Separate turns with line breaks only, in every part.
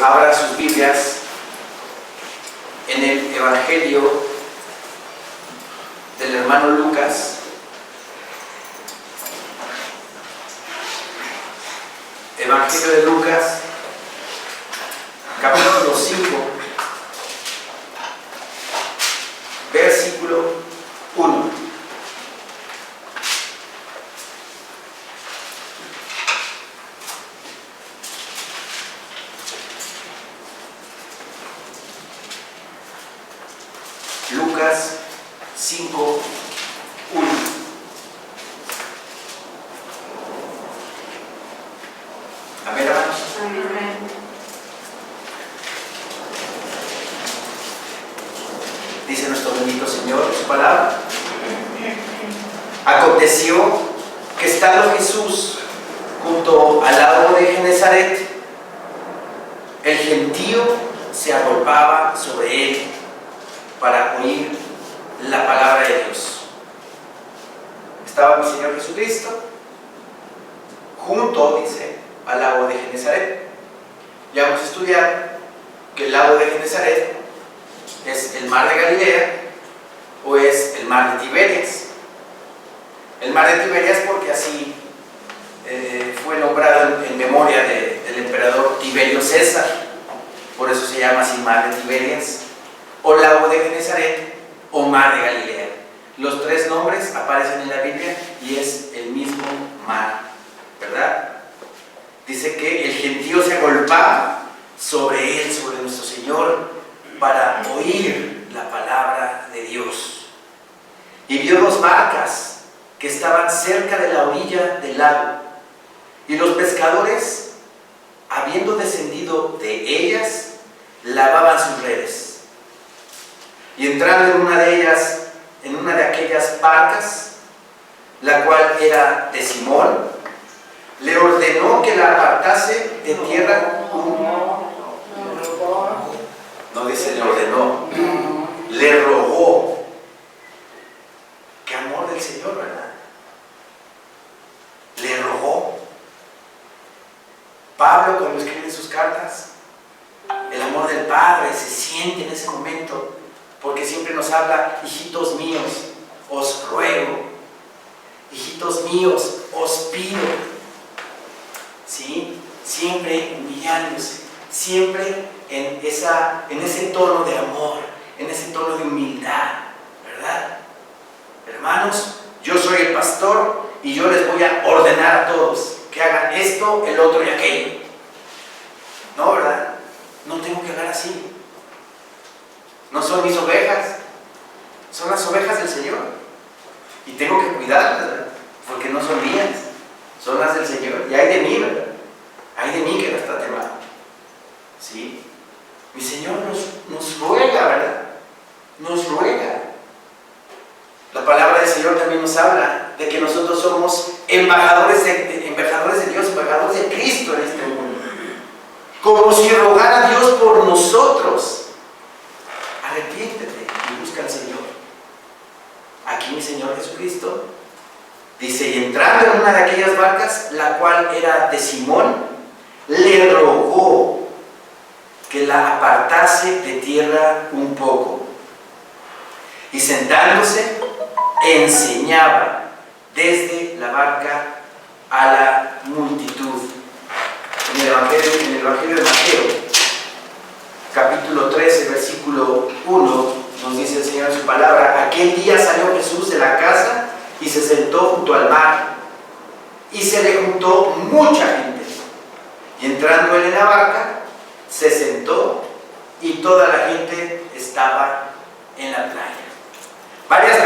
abra sus Biblias en el Evangelio del hermano Lucas. Evangelio de Lucas, capítulo 5, versículo 1. Lucas 5, 1. Amén, hermanos.
Amén.
Dice nuestro bendito Señor en su palabra. Aconteció que estando Jesús junto al lago de Genezaret, el gentío se agolpaba sobre él para oír la palabra de Dios. Estaba mi Señor Jesucristo junto, dice, al lago de Genezaret. Ya hemos estudiado que el lago de Genezaret es el mar de Galilea o es el mar de Tiberias. El mar de Tiberias porque así fue nombrado en memoria del emperador Tiberio César, por eso se llama así mar de Tiberias, o lago de Genezaret o mar de Galilea. Los tres nombres aparecen en la Biblia y es el mismo mar, ¿verdad? Dice que el gentío se agolpaba sobre él, sobre nuestro Señor, para oír la palabra de Dios. Y vio dos barcas que estaban cerca de la orilla del lago, y los pescadores, habiendo descendido de ellas, lavaban sus redes. Y entrando en una de ellas, en una de aquellas barcas, la cual era de Simón, le ordenó que la apartase de tierra. No dice le ordenó, le rogó. Qué amor del Señor, ¿verdad? Le rogó. Pablo, cuando escribe sus cartas, el amor del Padre se siente en ese momento, porque siempre nos habla: hijitos míos, os ruego, hijitos míos, os pido. ¿Sí? Siempre humillándose, siempre en ese tono de amor, en ese tono de humildad, ¿verdad? Hermanos, yo soy el pastor y yo les voy a ordenar a todos que hagan esto, el otro y aquello. No, ¿verdad? No tengo que hablar así. No son mis ovejas, son las ovejas del Señor. Y tengo que cuidarlas, ¿verdad? Porque no son mías, son las del Señor. Y hay de mí, ¿verdad? Hay de mí que las trate mal. ¿Sí? Mi Señor nos ruega, ¿verdad? Nos ruega. La palabra del Señor también nos habla de que nosotros somos embajadores de Dios, embajadores de Cristo en este mundo. Como si rogara a Dios por nosotros. Arrepiéntete y busca al Señor. Aquí mi Señor Jesucristo dice: y entrando en una de aquellas barcas, la cual era de Simón, le rogó que la apartase de tierra un poco. Y sentándose, enseñaba desde la barca a la multitud. En el Evangelio de Mateo, capítulo 13, versículo 1, nos dice el Señor en su palabra: aquel día salió Jesús de la casa y se sentó junto al mar, y se le juntó mucha gente. Y entrando él en la barca, se sentó, y toda la gente estaba en la playa. Varias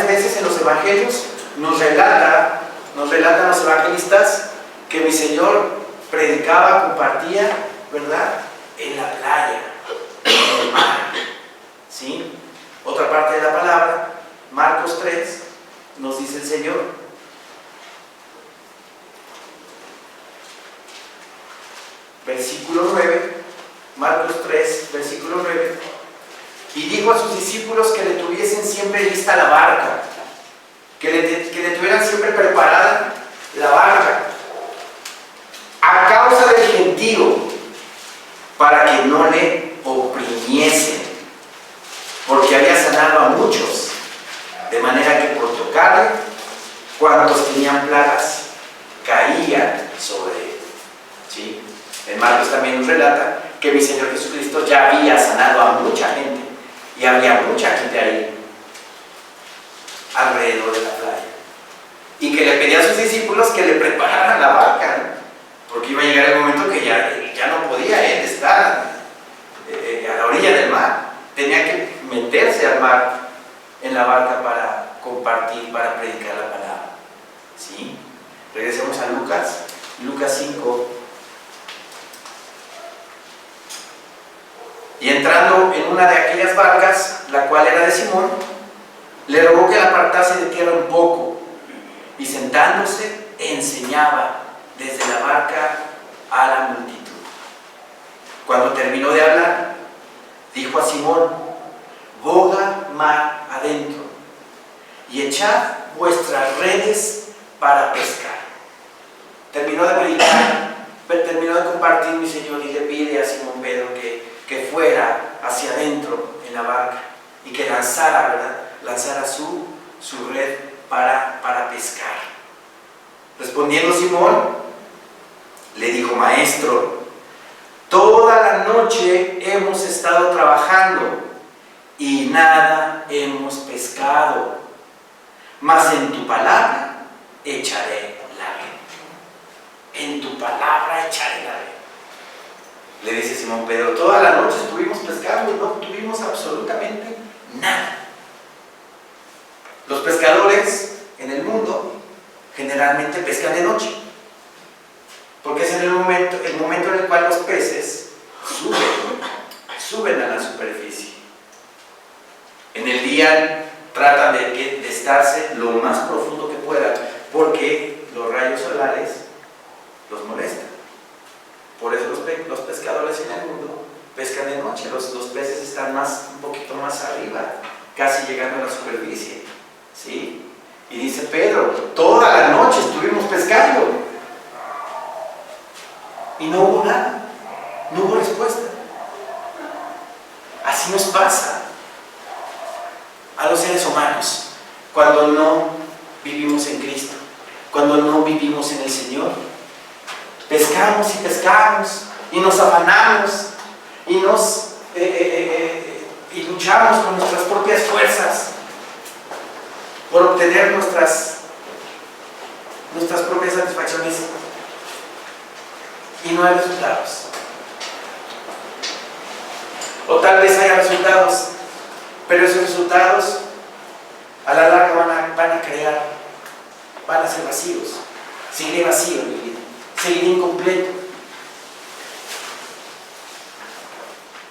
veces en los evangelios nos relatan los evangelistas que mi Señor predicaba, compartía, ¿verdad?, en la playa, en el mar. ¿Sí? Otra parte de la palabra, Marcos 3, nos dice el Señor: versículo 9, Marcos 3, versículo 9, y dijo a sus discípulos que le tuviesen siempre lista la barca, que le tuvieran siempre preparada la barca, a causa del gentío, cuantos tenían plagas caían sobre él. ¿Sí? En Marcos también nos relata que mi Señor Jesucristo ya había sanado a mucha gente y había mucha gente ahí alrededor de la playa, y que le pedía a sus discípulos que le prepararan la barca, ¿no? Porque iba a llegar el momento que ya no podía él estar a la orilla del mar, tenía que meterse al mar en la barca para compartir, para predicar la palabra. ¿Sí? Regresemos a Lucas 5. Y entrando en una de aquellas barcas, la cual era de Simón, le rogó que la apartase de tierra un poco, y sentándose enseñaba desde la barca a la multitud. Cuando terminó de hablar, dijo a Simón: boga mar adentro y echad vuestras redes para pescar. Terminó de predicar, terminó de compartir mi Señor, y le pide a Simón Pedro que fuera hacia adentro en la barca y que lanzara, ¿verdad? Lanzara su red para pescar. Respondiendo Simón, le dijo: Maestro, toda la noche hemos estado trabajando y nada hemos pescado, mas en tu palabra echaré la red. En tu palabra echaré la red. Le dice Simón Pedro: toda la noche estuvimos pescando y no tuvimos absolutamente nada. Los pescadores en el mundo generalmente pescan de noche, porque es en el momento en el cual los peces suben a la superficie. En el día tratan de estarse lo más profundo que puedan, porque los rayos solares los molestan. Por eso los pescadores en el mundo pescan de noche. Los peces están un poquito más arriba, casi llegando a la superficie. ¿Sí? Y dice Pedro: toda la noche estuvimos pescando y no hubo nada, no hubo respuesta. Así nos pasa a los seres humanos cuando no vivimos en Cristo, cuando no vivimos en el Señor. Pescamos y pescamos y nos afanamos y y luchamos con nuestras propias fuerzas por obtener nuestras propias satisfacciones, y no hay resultados. O tal vez haya resultados, pero esos resultados a la larga van a ser vacíos. Seguiré vacío en mi vida, seguiré incompleto.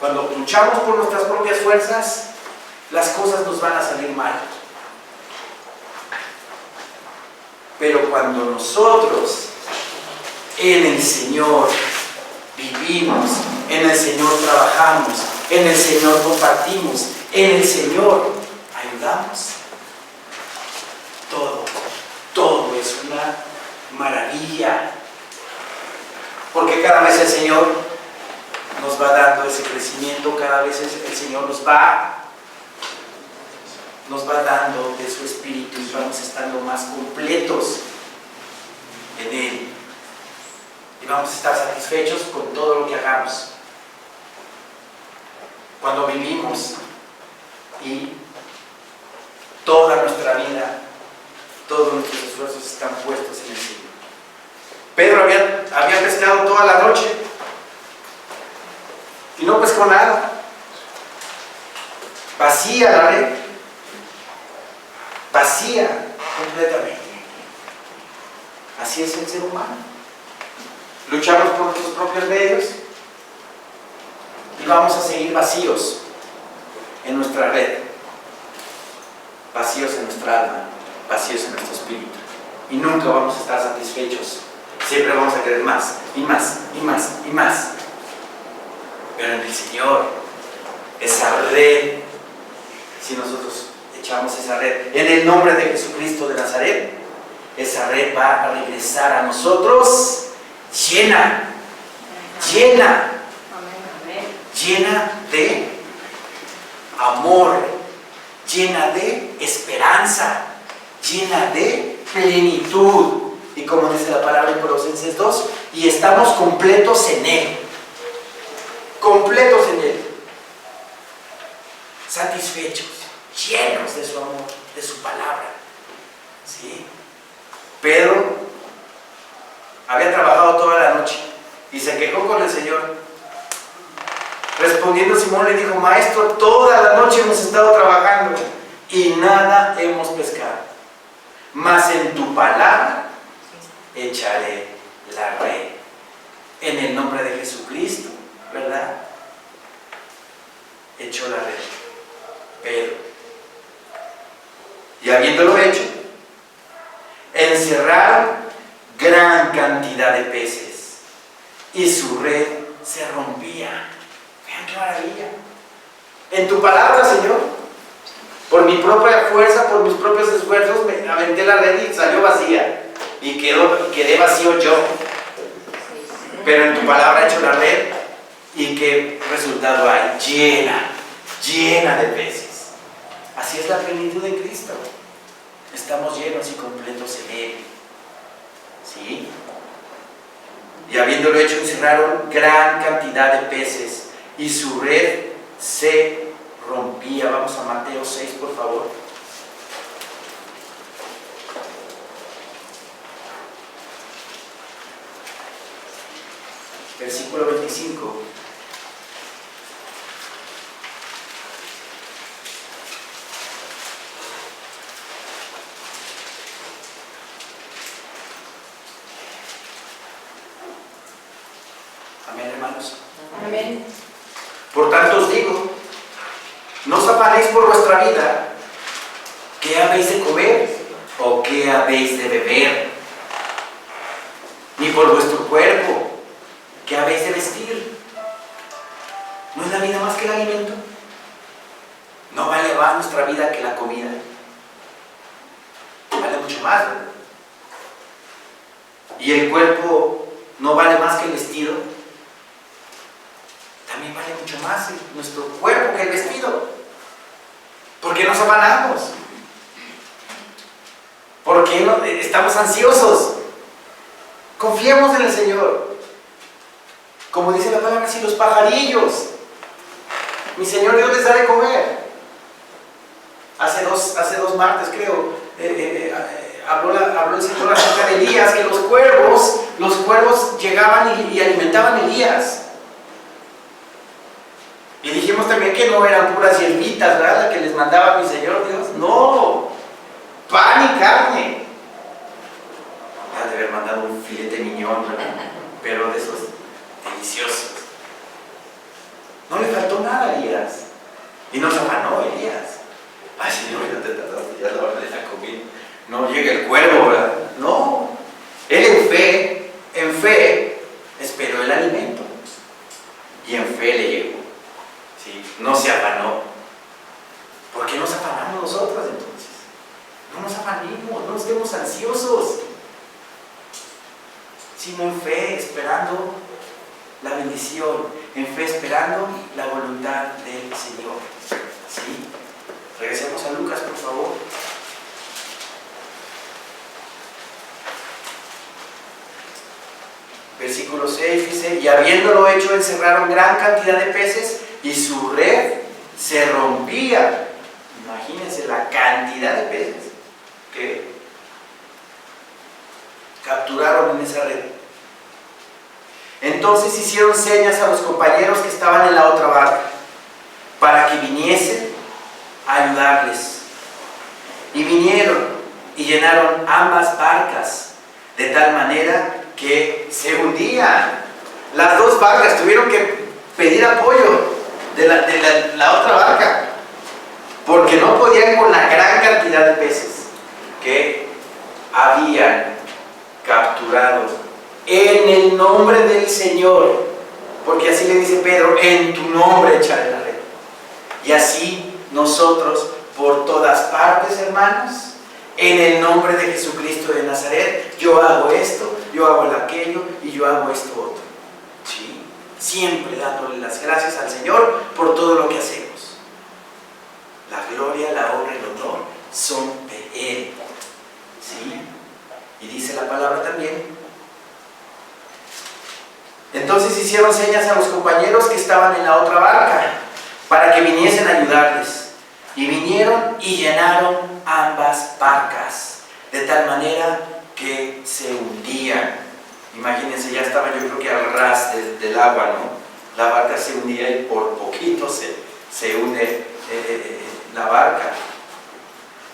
Cuando luchamos por nuestras propias fuerzas, las cosas nos van a salir mal. Pero cuando nosotros en el Señor vivimos, en el Señor trabajamos, en el Señor compartimos, en el Señor ayudamos, todo es una maravilla, porque cada vez el Señor nos va dando ese crecimiento, cada vez el Señor nos va dando de su Espíritu, y vamos estando más completos en Él, y vamos a estar satisfechos con todo lo que hagamos. Cuando vivimos y toda nuestra vida, todos nuestros esfuerzos están puestos en el Señor. Pedro había pescado toda la noche y no pescó nada. Vacía la red, vacía completamente. Así es el ser humano. Luchamos por nuestros propios medios y vamos a seguir vacíos en nuestra red, vacíos en nuestra alma, vacíos en nuestro espíritu, y nunca vamos a estar satisfechos. Siempre vamos a querer más y más y más y más. Pero en el Señor, esa red, si nosotros echamos esa red en el nombre de Jesucristo de Nazaret, esa red va a regresar a nosotros llena de amor, llena de esperanza, llena de plenitud. Y como dice la palabra en Colosenses 2, y estamos completos en Él. Completos en Él. Satisfechos, llenos de su amor, de su palabra. ¿Sí? Pedro había trabajado toda la noche y se quejó con el Señor. Respondiendo Simón le dijo: Maestro, toda la noche hemos estado trabajando y nada hemos pescado, mas en tu palabra echaré la red. En el nombre de Jesucristo, ¿verdad? Echó la red Pedro, y habiéndolo hecho, encerraron gran cantidad de peces y su red se rompía. Vean qué maravilla. En tu palabra, Señor, por mi propia fuerza, por mis propios esfuerzos, me aventé la red y salió vacía y quedé vacío yo. Pero en tu palabra he hecho la red y qué resultado hay: llena de peces. Así es la plenitud de Cristo. Estamos llenos y completos en Él. ¿Sí? Y habiéndolo hecho, encerraron gran cantidad de peces y su red se rompía. Vamos a Mateo 6, por favor. Versículo 25. Amén, hermanos.
Amén.
Por tanto os digo, no os afanéis por vuestra vida, ¿qué habéis de comer o qué habéis de beber? Ni por vuestro cuerpo, ¿qué habéis de vestir? ¿No es la vida más que el alimento? ¿No vale más nuestra vida que la comida? Vale mucho más, ¿verdad? ¿Y el cuerpo no vale más que el vestido? También vale mucho más nuestro cuerpo que el vestido. ¿Por qué nos afanamos? ¿Por qué no estamos ansiosos? Confiemos en el Señor. Como dice la palabra, si los pajarillos, mi Señor Dios les da de comer. Hace dos martes, creo, habló el Señor acerca de Elías, que los cuervos llegaban y alimentaban a Elías. Y dijimos también que no eran puras hierbitas, ¿verdad?, la que les mandaba mi Señor Dios. No, pan y carne. Ha de haber mandado un filete miñón, ¿verdad?, pero de esos deliciosos. No le faltó nada a Elías. Y no se afanó Elías. Ay, Señor, ya te tardaste, ya la hora de la comida. No llega el cuervo, ¿verdad? No. Él en fe, esperó el alimento. Y en fe le llegó. ¿Sí? No se afanó. ¿Por qué nos afanamos nosotros entonces? No nos afanemos, no estemos ansiosos, sino en fe, esperando la bendición, en fe, esperando la voluntad del Señor. ¿Sí? Regresemos a Lucas, por favor. Versículo 6 dice: y habiéndolo hecho, encerraron gran cantidad de peces y su red se rompía. Imagínense la cantidad de peces que capturaron en esa red. Entonces hicieron señas a los compañeros que estaban en la otra barca para que viniesen a ayudarles. Y vinieron y llenaron ambas barcas de tal manera que se hundían. Las dos barcas tuvieron que pedir apoyo de la otra barca, porque no podían con la gran cantidad de peces que habían capturado. En el nombre del Señor, porque así le dice Pedro: en tu nombre echaré la red. Y así nosotros, por todas partes, hermanos, en el nombre de Jesucristo de Nazaret, yo hago esto, yo hago aquello y yo hago esto otro. ¿Sí? Siempre dándole las gracias al Señor por todo lo que hacemos. La gloria, la honra y el honor son de Él. ¿Sí? Y dice la palabra también: entonces hicieron señas a los compañeros que estaban en la otra barca para que viniesen a ayudarles. Y vinieron y llenaron ambas barcas, de tal manera que se hundían. Imagínense, ya estaban, yo creo que al ras del agua, ¿no? La barca se hundía y por poquito se hunde la barca.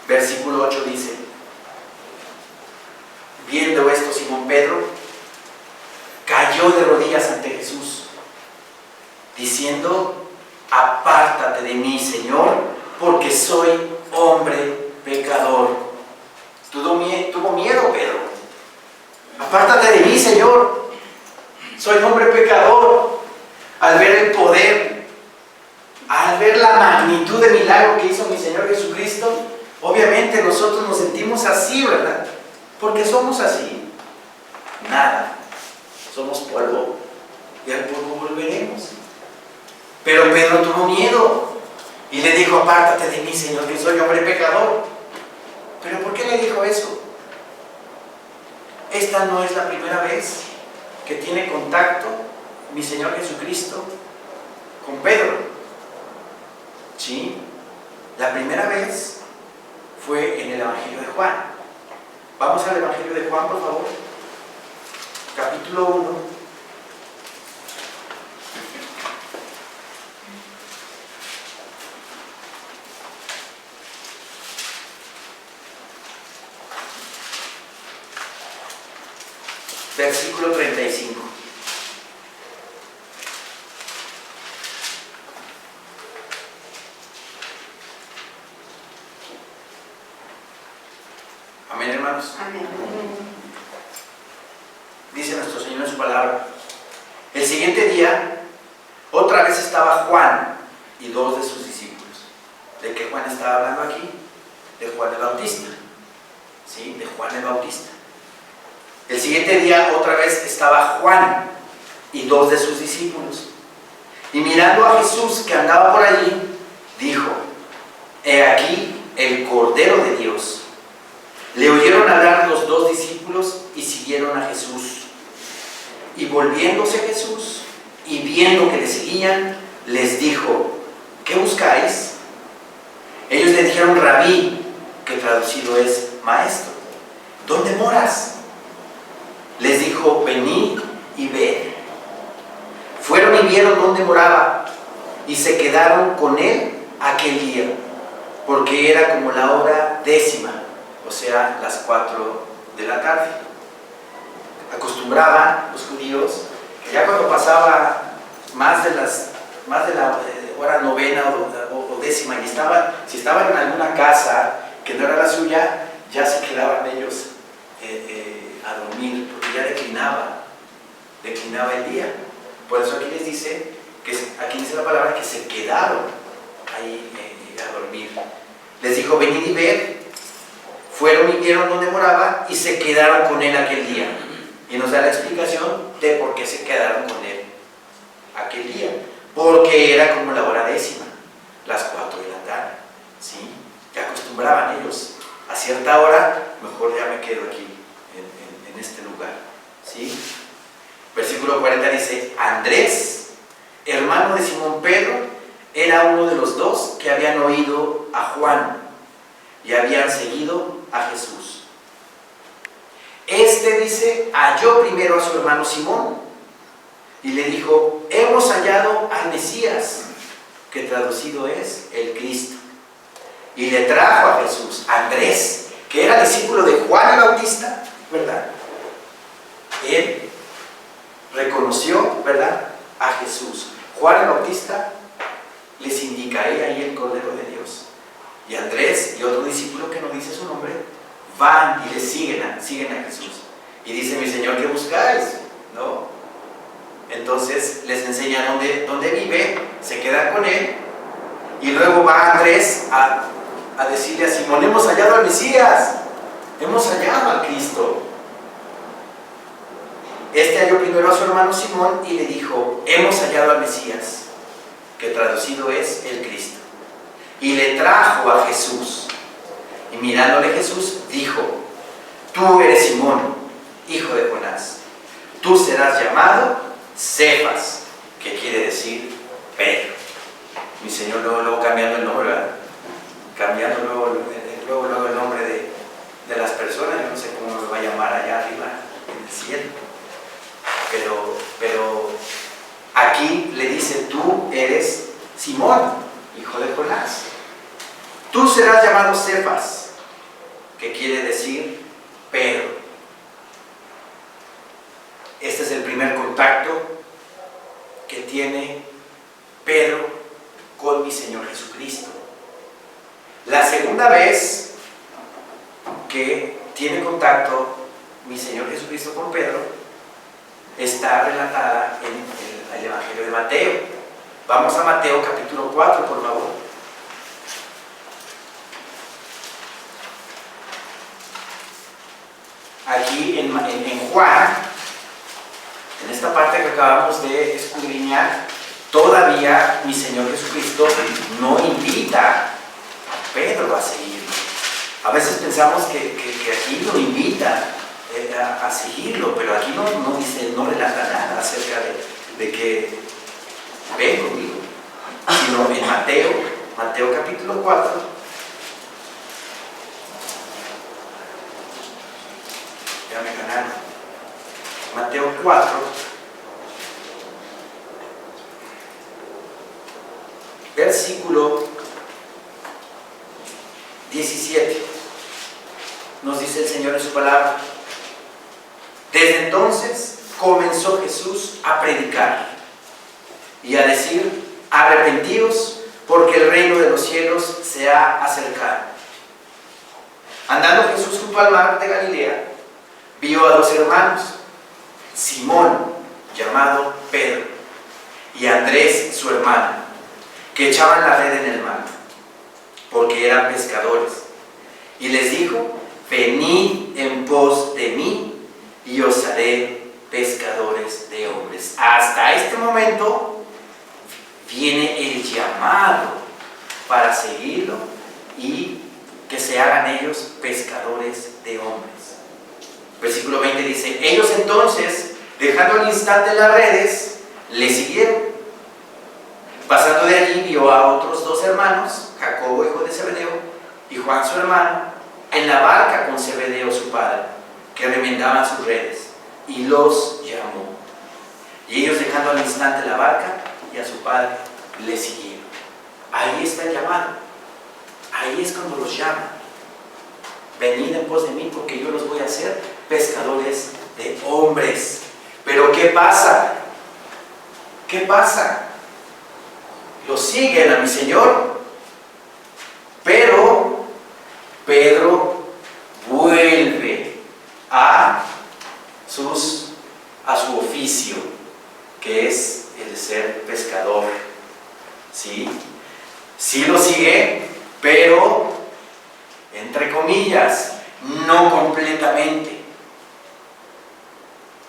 Versículo 8 dice: viendo esto, Simón Pedro cayó de rodillas ante Jesús, diciendo: apártate de mí, Señor, porque soy hombre pecador. Tuvo miedo Pedro. Apártate de mí, Señor, soy hombre pecador. Al ver el poder, al ver la magnitud del milagro que hizo mi Señor Jesucristo, obviamente nosotros nos sentimos así, ¿verdad? Porque somos así. Nada. Somos polvo. Y al polvo volveremos. Pero Pedro tuvo miedo y le dijo: apártate de mí, Señor, que soy hombre pecador. ¿Pero por qué le dijo eso? Esta no es la primera vez que tiene contacto mi Señor Jesucristo con Pedro. ¿Sí? La primera vez fue en el Evangelio de Juan. Vamos al Evangelio de Juan, por favor. Capítulo 1. Versículo 35. Amén, hermanos.
Amén.
Dice nuestro Señor en su palabra: el siguiente día, otra vez estaba Juan y dos de sus discípulos. ¿De qué Juan estaba hablando aquí? De Juan el Bautista. ¿Sí? De Juan el Bautista. El siguiente día otra vez estaba Juan y dos de sus discípulos. Y mirando a Jesús que andaba por allí, dijo: he aquí el Cordero de Dios. Le oyeron hablar los dos discípulos y siguieron a Jesús. Y volviéndose Jesús y viendo que le seguían, les dijo: ¿qué buscáis? Ellos le dijeron: Rabí, que traducido es maestro, ¿dónde moras? Les dijo: venid y ved. Fueron y vieron dónde moraba, y se quedaron con él aquel día, porque era como la hora 10:00, o sea, las 4 de la tarde. Acostumbraban los judíos que ya cuando pasaba más de la hora 9 o 10, y si estaban en alguna casa que no era la suya, ya se quedaban ellos a dormir, porque ya declinaba el día. Por eso aquí les dice, aquí dice la palabra que se quedaron ahí a dormir. Les dijo: venid y ved. Fueron y vieron dónde moraba y se quedaron con él aquel día. Y nos da la explicación de por qué se quedaron con él aquel día. Porque era como la hora 10:00, las 4 de la tarde. ¿Sí? Ya acostumbraban ellos a cierta hora, mejor ya me quedo aquí en este lugar. ¿Sí? Versículo 40 dice: Andrés, hermano de Simón Pedro, era uno de los dos que habían oído a Juan y habían seguido a Jesús. Este, dice, halló primero a su hermano Simón y le dijo: hemos hallado al Mesías, que traducido es el Cristo. Y le trajo a Jesús. Andrés, que era discípulo de Juan el Bautista, ¿verdad? Él reconoció, ¿verdad?, a Jesús. Juan el Bautista les indica ahí el Cordero de Dios. Y Andrés y otro discípulo que no dice su nombre van y le siguen a Jesús. Y dice: mi Señor, ¿qué buscáis? ¿No? Entonces les enseña dónde vive, se queda con él. Y luego va Andrés a decirle a Simón: hemos hallado al Mesías, hemos hallado al Cristo. Este halló primero a su hermano Simón y le dijo: hemos hallado al Mesías, que traducido es el Cristo. Y le trajo a Jesús. Y mirándole Jesús dijo: tú eres Simón, hijo de Jonás. Tú serás llamado Cefas, que quiere decir Pedro. Mi Señor luego cambiando el nombre, ¿verdad? Cambiando luego el nombre de las personas. Yo no sé cómo me va a llamar allá arriba en el cielo. Pero aquí le dice, tú eres Simón, hijo de Jonás. Tú serás llamado Cefas, que quiere decir Pedro. Este es el primer contacto que tiene Pedro con mi Señor Jesucristo. La segunda vez que tiene contacto mi Señor Jesucristo con Pedro está relatada en el Evangelio de Mateo. Vamos a Mateo capítulo 4, por favor. Aquí en Juan, en esta parte que acabamos de escudriñar, todavía mi Señor Jesucristo no invita a Pedro a seguirlo. A veces pensamos que aquí lo invita a seguirlo, pero aquí no dice, no relata nada acerca de que ven conmigo, sino en Mateo capítulo 4. Ya me ganaron. Mateo 4. Versículo 17. Nos dice el Señor en su palabra. Desde entonces comenzó Jesús a predicar y a decir: arrepentíos, porque el reino de los cielos se ha acercado. Andando Jesús junto al mar de Galilea, vio a dos hermanos, Simón, llamado Pedro, y Andrés, su hermano, que echaban la red en el mar, porque eran pescadores. Y les dijo: venid en pos de mí, y os haré pescadores de hombres. Hasta este momento viene el llamado para seguirlo y que se hagan ellos pescadores de hombres. Versículo 20 dice: ellos entonces, dejando al instante las redes, le siguieron. Pasando de allí, vio a otros dos hermanos, Jacobo, hijo de Zebedeo, y Juan, su hermano, en la barca con Zebedeo, su padre, que remendaban sus redes, y los llamó. Y ellos, dejando al instante la barca y a su padre, le siguieron. Ahí está el llamado. Ahí es cuando los llama. Venid en pos de mí, porque yo los voy a hacer pescadores de hombres. Pero ¿qué pasa? ¿Qué pasa? Los siguen a mi Señor, pero Pedro vuelve a su oficio, que es el de ser pescador. ¿Sí? Sí lo sigue, pero entre comillas, no completamente.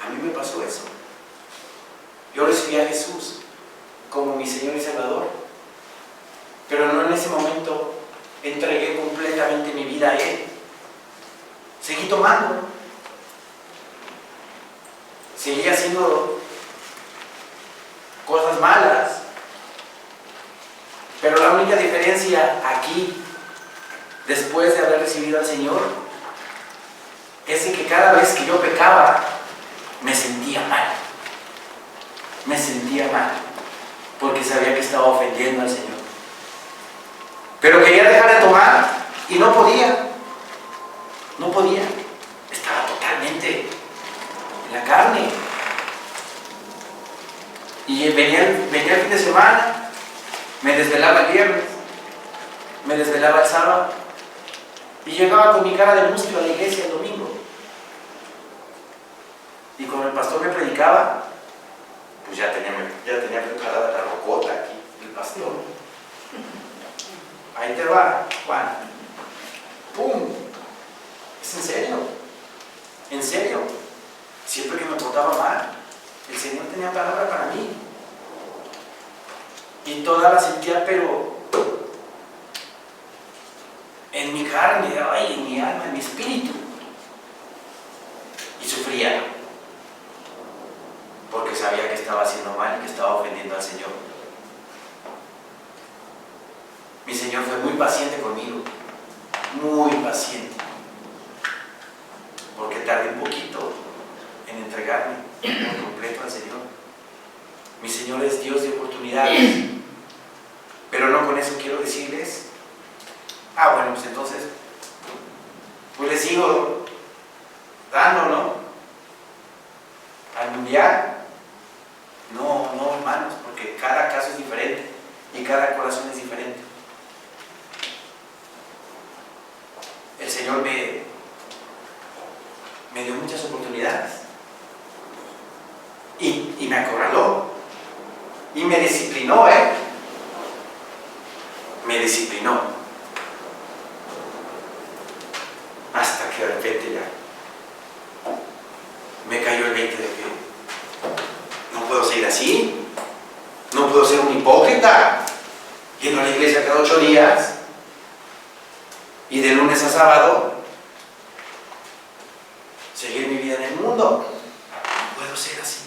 A mí me pasó eso. Yo recibí a Jesús como mi Señor y Salvador, pero no en ese momento entregué completamente mi vida a Él. Seguí tomando, seguí haciendo cosas malas, pero la única diferencia aquí, después de haber recibido al Señor, es de que cada vez que yo pecaba, me sentía mal. Me sentía mal, porque sabía que estaba ofendiendo al Señor. Pero quería dejar de tomar y no podía. No podía. Estaba totalmente en la carne. Y venía el fin de semana, me desvelaba el viernes, me desvelaba el sábado, y llegaba con mi cara de mustio a la iglesia el domingo. Y cuando el pastor me predicaba, pues ya tenía preparada la rocota aquí, el pastor. Ahí te va, Juan. ¡Pum! ¿Es en serio? ¿En serio? Siempre que me portaba mal, el Señor tenía palabra para mí. Y toda la sentía, pero en mi carne, ay, en mi alma, en mi espíritu. estaba haciendo mal y que estaba ofendiendo al Señor. Mi Señor fue muy paciente conmigo, muy paciente, porque tardé un poquito en entregarme por completo al Señor. Mi Señor es Dios de oportunidades, pero no con eso quiero decirles, bueno, pues entonces, pues les sigo dando, ¿no? Al mundial. No, hermanos, porque cada caso es diferente y cada corazón es diferente. El Señor me dio muchas oportunidades y me acorraló y me disciplinó, me disciplinó hasta que de repente ya me cayó el 20 de que no puedo seguir así, no puedo ser un hipócrita yendo a la iglesia cada 8 días y de lunes a sábado seguir mi vida en el mundo. No puedo ser así,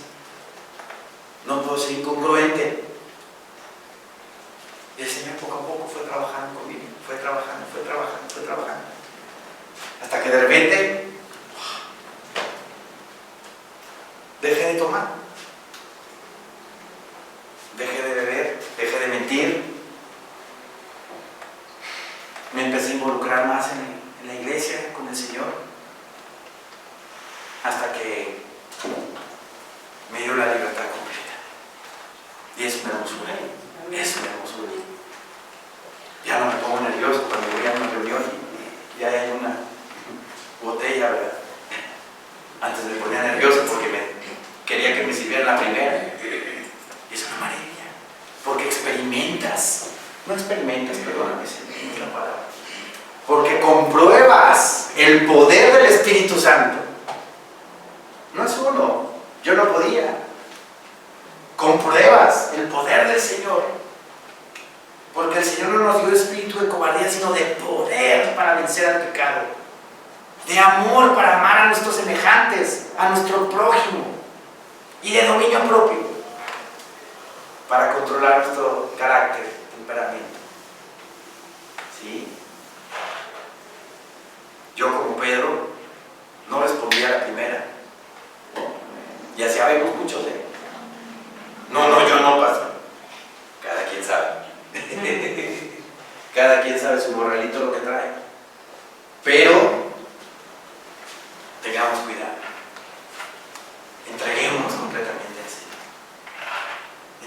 no puedo ser incongruente. Y el Señor poco a poco fue trabajando conmigo, fue trabajando, hasta que de repente dejé de tomar, dejé de beber, dejé de mentir, me empecé a involucrar más en la iglesia, con el Señor, hasta que me dio la libertad completa. Y eso me hermosura, eso me hermosura. Ya no me pongo nervioso cuando voy a una reunión y ya hay una botella, ¿verdad? Antes me ponía nervioso porque quería que me sirvieran la primera. Y es una maravilla, porque experimentas, perdóname, no es la palabra, porque compruebas el poder del Espíritu Santo. No es uno, yo no podía. Compruebas el poder del Señor, porque el Señor no nos dio espíritu de cobardía, sino de poder para vencer al pecado, de amor para amar a nuestros semejantes, a nuestro prójimo, y de dominio propio para controlar nuestro carácter, temperamento. ¿Sí? Yo, como Pedro, no respondí a la primera. Y así habemos muchos, No, yo no paso. Cada quien sabe. Cada quien sabe su morralito lo que trae. Pero tengamos cuidado. Entreguémonos completamente al Señor.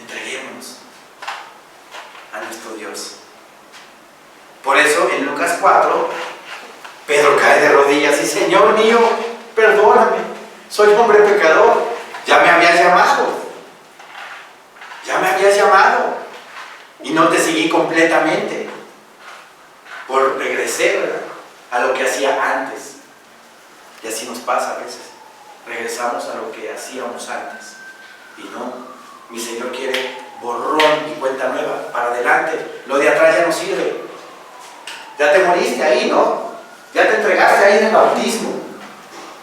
Entreguémonos a nuestro Dios. Por eso en Lucas 4, Pedro cae de rodillas y: Señor mío, perdóname, soy hombre pecador. Ya me habías llamado y no te seguí completamente. Regresé, ¿verdad?, a lo que hacía antes. Y así nos pasa a veces. Regresamos a lo que hacíamos antes. Y no, mi Señor quiere borrón y cuenta nueva, para adelante. Lo de atrás ya no sirve. Ya te moriste ahí, ¿no? Ya te entregaste ahí en el bautismo.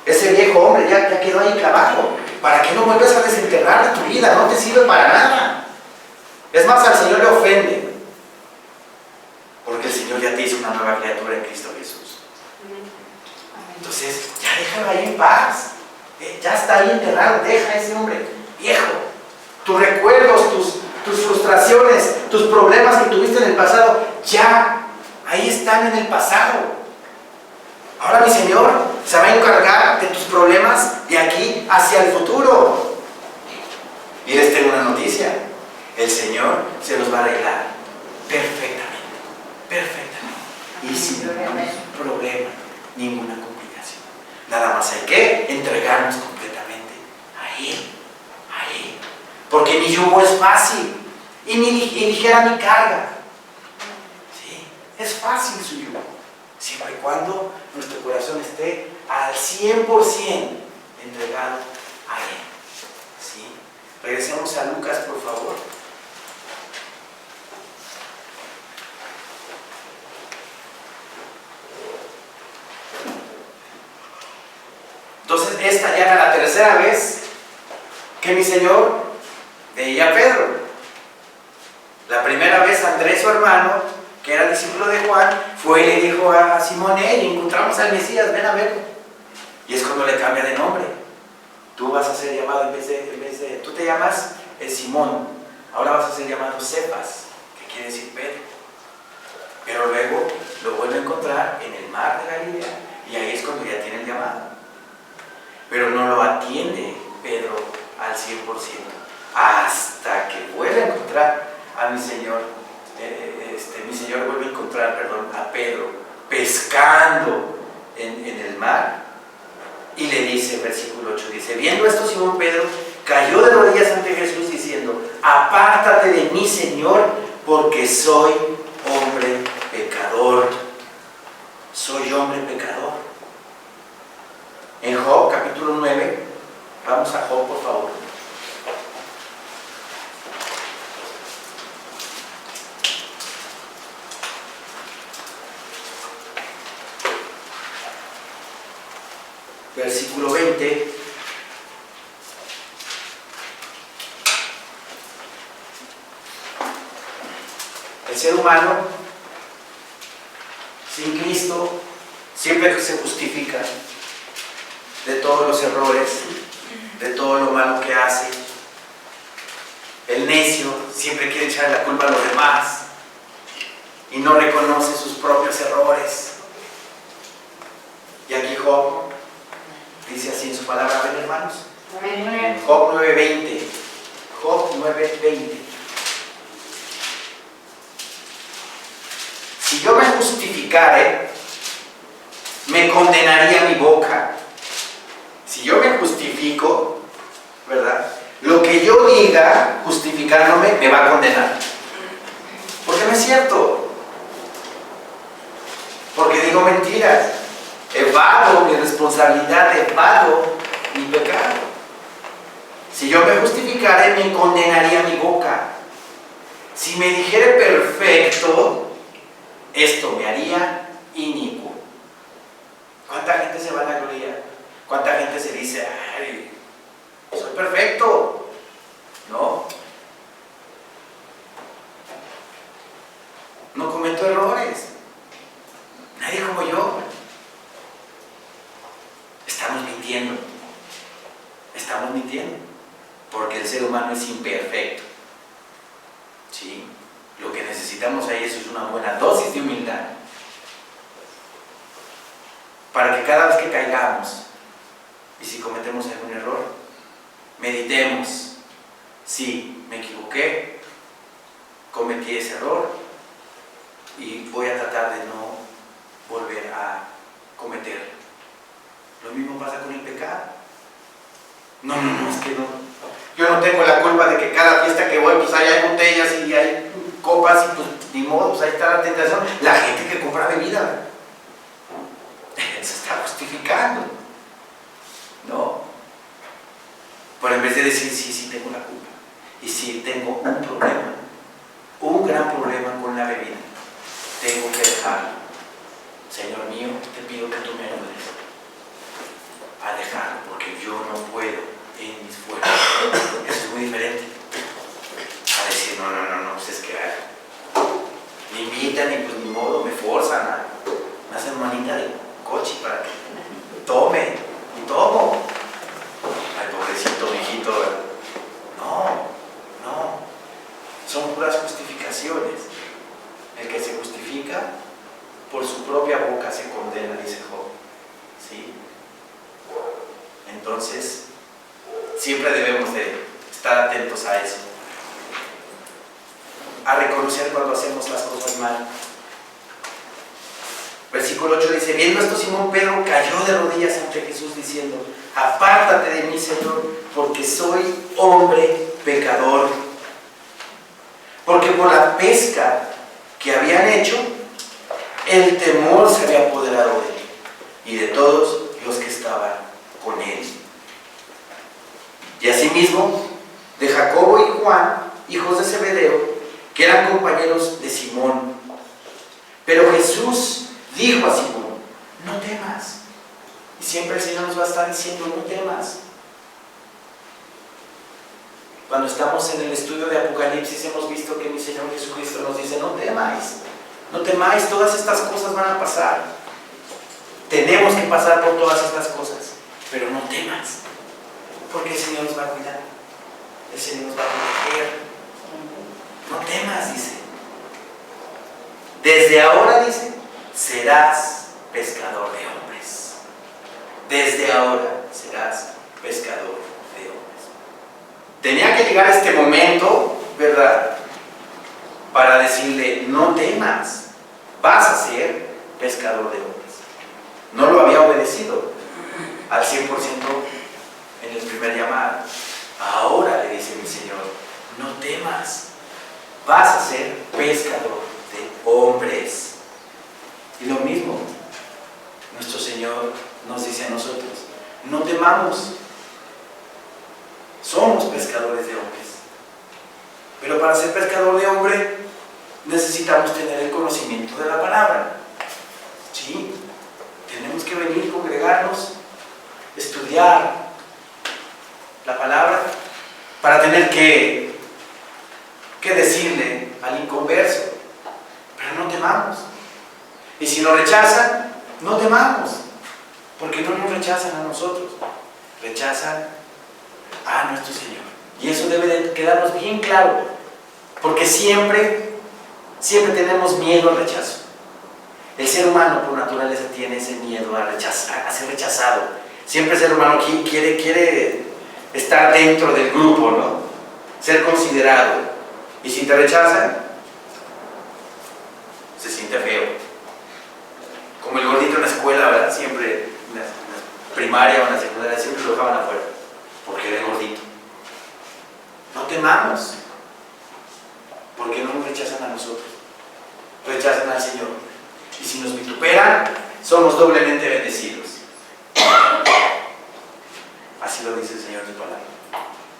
Ese viejo hombre ya quedó ahí clavado. ¿Para qué no vuelves a desenterrar de tu vida? No te sirve para nada. Es más, al Señor le ofende, porque el Señor ya te hizo una nueva criatura en Cristo Jesús. Entonces, ya déjalo ahí en paz. Ya está ahí enterrado. Deja a ese hombre viejo. Tus recuerdos, tus frustraciones, tus problemas que tuviste en el pasado, ya ahí están en el pasado. Ahora mi Señor se va a encargar de tus problemas de aquí hacia el futuro. Y les tengo una noticia: el Señor se los va a arreglar perfectamente, y sin ningún problema, ninguna complicación. Nada más hay que entregarnos completamente a Él, porque mi yugo es fácil y ligera mi carga. ¿Sí? Es fácil su yugo, siempre y cuando nuestro corazón esté al 100% entregado a Él. ¿Sí? Regresemos a Lucas, por favor. Entonces, esta ya era la tercera vez que mi Señor veía a Pedro. La primera vez Andrés, su hermano, que era discípulo de Juan, fue y le dijo a Simón: encontramos al Mesías, ven a verlo. Y es cuando le cambia de nombre. Tú vas a ser llamado, tú te llamas Simón, ahora vas a ser llamado Cefas, que quiere decir Pedro. Pero luego lo vuelve a encontrar en el mar de Galilea, y ahí es cuando ya tiene el llamado. Pero no lo atiende Pedro al 100%, hasta que vuelve a encontrar a mi Señor. Mi Señor vuelve a encontrar, a Pedro pescando en el mar, y le dice, versículo 8, dice: viendo esto, Simón Pedro cayó de rodillas ante Jesús diciendo: apártate de mí, Señor, porque soy hombre pecador. Soy hombre pecador. En Job capítulo 9, vamos a Job, por favor. Versículo 20. El ser humano sin Cristo siempre que se justifica de todos los errores, de todo lo malo que hace. El necio siempre quiere echar la culpa a los demás y no reconoce sus propios errores. Y aquí Job dice así en su palabra, ¿ven, hermanos? Job 9:20. Job 9:20. Si yo me justificare, me condenaría mi boca. Si yo me justifico, ¿verdad? Lo que yo diga justificándome me va a condenar. Porque no es cierto. Porque digo mentiras. Evado mi responsabilidad, evado mi pecado. Si yo me justificare, me condenaría mi boca. Si me dijere perfecto, esto me haría inicuo. ¿Cuánta gente se vanagloria? ¿Cuánta gente se dice: ay, soy perfecto? No. No cometo errores. Nadie como yo. Estamos mintiendo. Estamos mintiendo. Porque el ser humano es imperfecto. ¿Sí? Lo que necesitamos ahí es una buena dosis de humildad. Para que cada vez que caigamos, y si cometemos algún error, meditemos: sí, me equivoqué, cometí ese error, y voy a tratar de no volver a cometerlo. Lo mismo pasa con el pecado. No, es que no. Yo no tengo la culpa de que cada fiesta que voy, pues ahí hay botellas y hay copas, y pues ni modo, pues ahí está la tentación. La gente que compra bebida se está justificando, ¿no? Pero en vez de decir: sí tengo la culpa, y sí tengo un problema, un gran problema con la bebida, tengo que dejarlo. Señor mío, te pido que tú me ayudes a dejarlo, porque yo no puedo en mis fuerzas. Eso es muy diferente a decir: no, pues es que me invitan y pues ni modo, me forzan, me hacen manita de coche para que tome, y tomo. Ay, pobrecito, viejito. No, son puras justificaciones. El que se justifica por su propia boca se condena, dice Job. ¿Sí? Entonces, siempre debemos de estar atentos a eso, a reconocer cuando hacemos las cosas mal. Versículo 8 dice: viendo esto, Simón Pedro cayó de rodillas ante Jesús diciendo: apártate de mí, Señor, porque soy hombre pecador. Porque por la pesca que habían hecho, el temor se había apoderado de él y de todos los que estaban con él. Y asimismo de Jacobo y Juan, hijos de Zebedeo, que eran compañeros de Simón. Pero Jesús dijo a Simón: no temas. Y siempre el Señor nos va a estar diciendo: no temas. Cuando estamos en el estudio de Apocalipsis hemos visto que mi Señor Jesucristo nos dice: no temáis, todas estas cosas van a pasar. Tenemos que pasar por todas estas cosas, pero no temas, porque el Señor nos va a cuidar, el Señor nos va a proteger. No temas, dice. Desde ahora, dice, serás pescador de hombres. Desde ahora serás pescador de hombres. Tenía que llegar este momento, ¿verdad?, para decirle: no temas, vas a ser pescador de hombres. No lo había obedecido al 100% en el primer llamado. Ahora le dice mi Señor: no temas, vas a ser pescador de hombres. Y lo mismo, nuestro Señor nos dice a nosotros: no temamos, somos pescadores de hombres. Pero para ser pescador de hombre necesitamos tener el conocimiento de la palabra. ¿Sí? Tenemos que venir, congregarnos, estudiar la palabra para tener que decirle al inconverso: pero no temamos. Y si nos rechazan, no temamos, porque no nos rechazan a nosotros, rechazan a nuestro Señor. Y eso debe de quedarnos bien claro, porque siempre tenemos miedo al rechazo. El ser humano por naturaleza tiene ese miedo a rechazar, a ser rechazado. Siempre el ser humano quiere estar dentro del grupo, ¿no? Ser considerado. Y si te rechazan, se siente feo. Como el gordito en la escuela, ¿verdad? Siempre, en la primaria o en la secundaria, siempre lo dejaban afuera, porque era gordito. No temamos, porque no nos rechazan a nosotros, rechazan al Señor. Y si nos vituperan, somos doblemente bendecidos. Así lo dice el Señor en su palabra.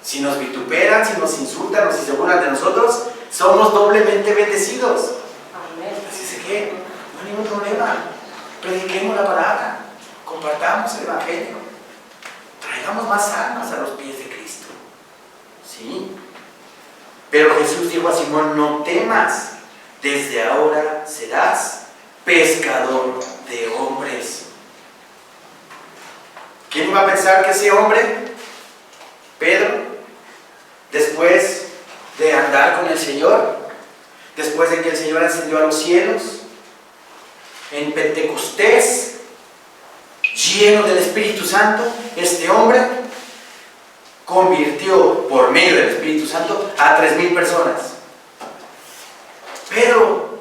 Si nos vituperan, si nos insultan o si se burlan de nosotros, somos doblemente bendecidos. Así que no hay ningún problema. Prediquemos la palabra, compartamos el Evangelio, traigamos más almas a los pies de Cristo. ¿Sí? Pero Jesús dijo a Simón: no temas, desde ahora serás pescador de hombres. ¿Quién iba a pensar que ese hombre, Pedro, después de andar con el Señor, después de que el Señor ascendió a los cielos, en Pentecostés, lleno del Espíritu Santo, este hombre convirtió por medio del Espíritu Santo a 3,000 personas? Pedro,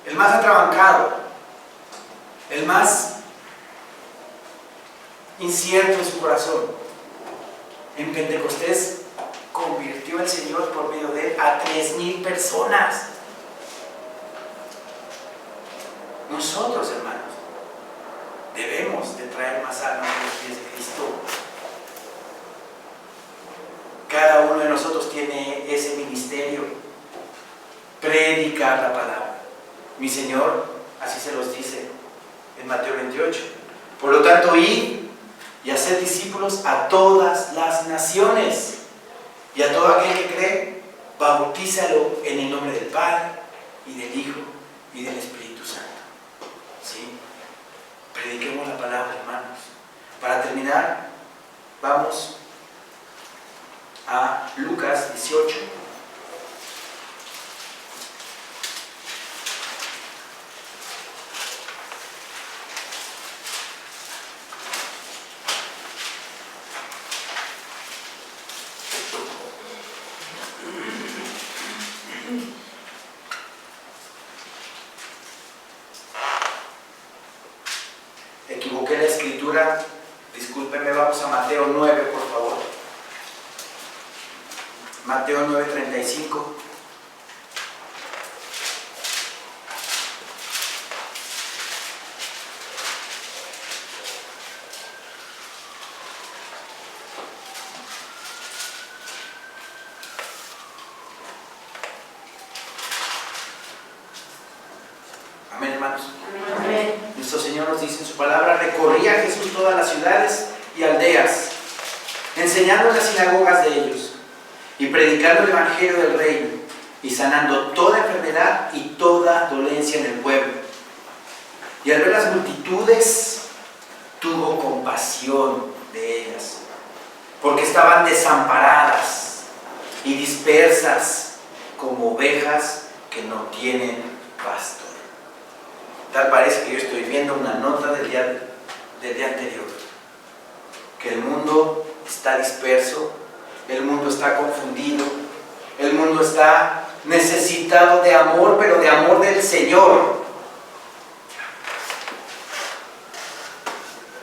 el más atrabancado, el más incierto en su corazón, en Pentecostés convirtió el Señor por medio de él a 3,000 personas. Nosotros, hermanos, debemos de traer más almas a los pies de Cristo. Cada uno de nosotros tiene ese ministerio: predicar la palabra. Mi Señor así se los dice en Mateo 28. Por lo tanto, id y haced discípulos a todas las naciones, y a todo aquel que cree, bautízalo en el nombre del Padre, y del Hijo, y del Espíritu Santo. ¿Sí? Prediquemos la palabra, hermanos. Para terminar, vamos a Lucas 18. Equivoqué la escritura, discúlpenme, vamos a Mateo 9, por favor. Mateo 9:35. Amén, hermanos.
Amén.
Nuestro Señor nos dice en su palabra: recorría Jesús todas las ciudades y aldeas, enseñando en las sinagogas de ellos y predicando el evangelio del reino y sanando toda enfermedad y toda dolencia en el pueblo. Y al ver las multitudes, tuvo compasión de ellas, porque estaban desamparadas y dispersas como ovejas que no tienen pastor. Tal parece que yo estoy viendo una nota del día anterior, que el mundo está disperso, el mundo está confundido, el mundo está necesitado de amor, pero de amor del Señor.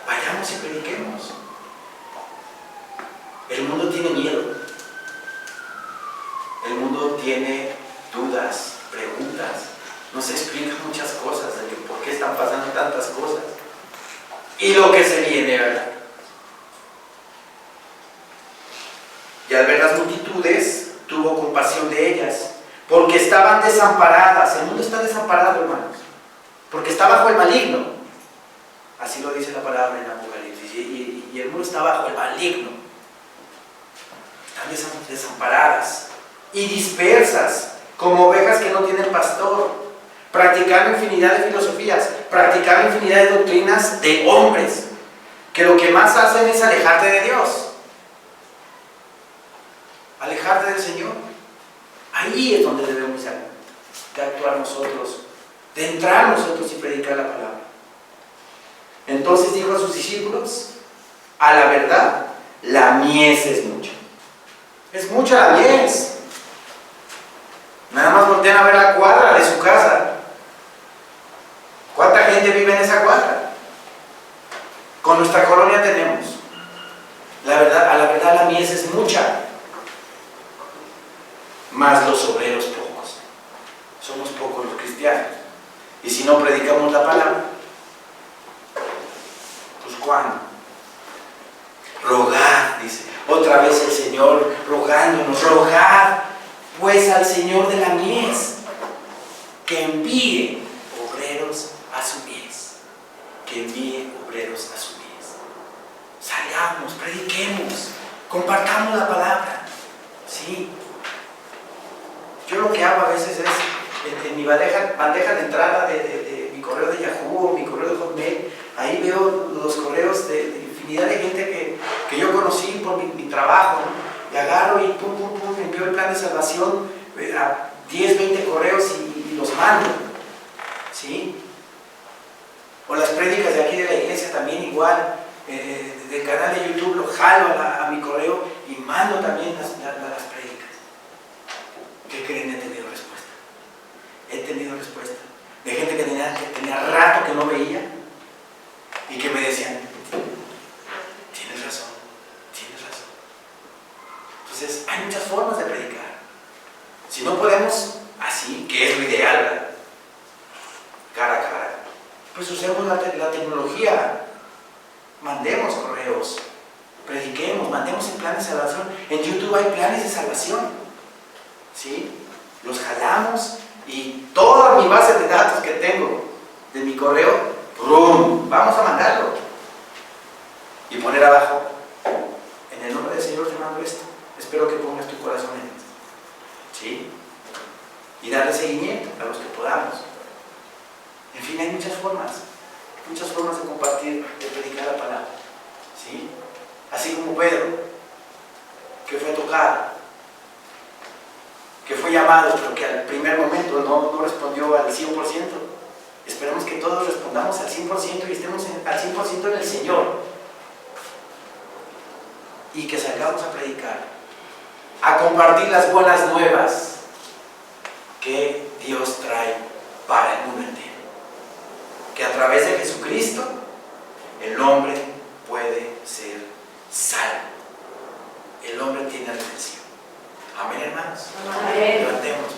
Vayamos y prediquemos. El mundo tiene miedo, el mundo tiene dudas, preguntas, no se explican muchas cosas de que por qué están pasando tantas cosas y lo que se viene, ¿verdad? Y al ver las multitudes, tuvo compasión de ellas, porque estaban desamparadas. El mundo está desamparado, hermanos, porque está bajo el maligno. Así lo dice la palabra en Apocalipsis. Y el mundo está bajo el maligno. Están desamparadas y dispersas como ovejas que no tienen pastor, practicando infinidad de filosofías, practicando infinidad de doctrinas de hombres, que lo que más hacen es alejarte de Dios, alejarte del Señor. Ahí es donde debemos de actuar nosotros, de entrar nosotros y predicar la palabra. Entonces dijo a sus discípulos: a la verdad, la mies es mucha. Es mucha la mies. Nada más voltean a ver la cuadra de su casa. ¿Cuánta gente vive en esa cuadra? Con nuestra colonia tenemos. A la verdad la mies es mucha, más los obreros pocos. Somos pocos los cristianos. Y si no predicamos la palabra, pues ¿cuándo? Rogad, dice otra vez el Señor, rogándonos: rogad pues al Señor de la mies que envíe obreros a su mies, que envíe obreros a su mies. Salgamos, prediquemos, compartamos la palabra, ¿sí? Yo lo que hago a veces es, en mi bandeja de entrada de mi correo de Yahoo o mi correo de Hotmail, ahí veo los correos de infinidad de gente que yo conocí por mi trabajo, ¿no? Y agarro y pum, pum, pum, envío el plan de salvación a 10, 20 correos y los mando, ¿sí? O las prédicas de aquí de la iglesia también igual, del canal de YouTube lo jalo a mi correo y mando también las prédicas. ¿Qué creen? He tenido respuesta. He tenido respuesta de gente que tenía rato que no veía y que me decían: tienes razón, tienes razón. Entonces hay muchas formas de predicar. Si no podemos así, que es lo ideal, ¿verdad?, cara a cara, pues usemos la tecnología, mandemos correos, prediquemos, mandemos en planes de salvación. En YouTube hay planes de salvación, ¿sí? Los jalamos y toda mi base de datos que tengo de mi correo, ¡prum!, vamos a mandarlo y poner abajo: en el nombre del Señor te mando esto, espero que pongas tu corazón en esto, ¿sí? Y darle seguimiento a los que podamos. En fin, hay muchas formas de compartir, de predicar la palabra, ¿sí? Así como Pedro, que fue tocado, que fue llamado, pero que al primer momento no respondió al 100%. Esperemos que todos respondamos al 100% y estemos al 100% en el Señor. Y que salgamos a predicar, a compartir las buenas nuevas que Dios trae para el mundo entero. Que a través de Jesucristo el hombre puede ser salvo. El hombre tiene redención. Amén, hermanos.
Amén.
Levantemos.